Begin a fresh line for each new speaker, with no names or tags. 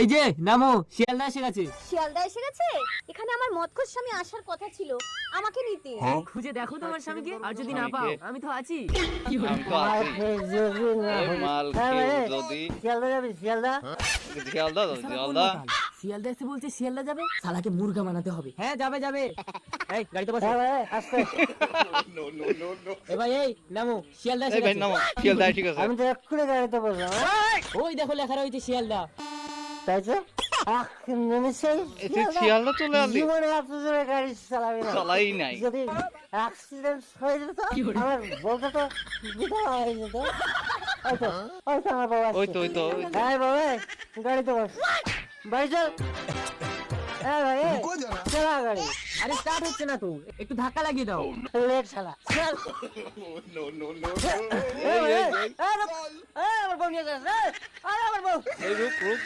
এই যে নামো, শিয়ালদা এসে গেছে।
শিয়ালদা এসে গেছে? এখানে আমার মৎখোর স্বামী আসার কথা ছিল, আমাকে নিতে।
খুঁজে দেখো তোমার স্বামীকে, আর যদি না পাও আমি তো আছি।
আমি তো আছি। এই মাল খেয়ে যদি
শিয়ালদা যাবি শিয়ালদা?
শিয়ালদা যাবে, শিয়ালদা।
শিয়ালদা এসে বলছে শিয়ালদা যাবে, শালাকে মুরগা বানাতে হবে। হ্যাঁ যাবে যাবে। এই গাড়িতে বসো।
হ্যাঁ ভাই আস্তে।
এ ভাই এই নামো, শিয়ালদা এসে
এই ভাই
গেছে।
নামো, শিয়ালদা ঠিক আছে।
আমি তো এক্ষুনি গাড়িতে বসলাম। হ্যাঁ?
ওই দেখো লেখা রয়েছে শিয়ালদা।
তাই তো? নিশ্চয়ই
এই তুই শিয়ালদা চলে আসলি?
জীবনে এত জোরে গাড়ি চালাবি না।
চালাই নাই।
যদি অ্যাক্সিডেন্ট হয়ে যেত আমার বলতে তো বিধা হয়ে যেত। ওই তো আমার বাবা
ওই
আসছে।
তো ওই তো ওই তো।
হ্যাঁ বাবা গাড়িতে বস। বাড়ি চল। হ্যাঁ ভাই চালা গাড়ি।
আরে স্টার্ট হচ্ছে না তো, একটু ধাক্কা লাগিয়ে দাও।
লেট শালা। চল।
এই, এই, এই।
আমার বউ নিয়ে যাস। আরে আমার বউ।
এই রুক রুক।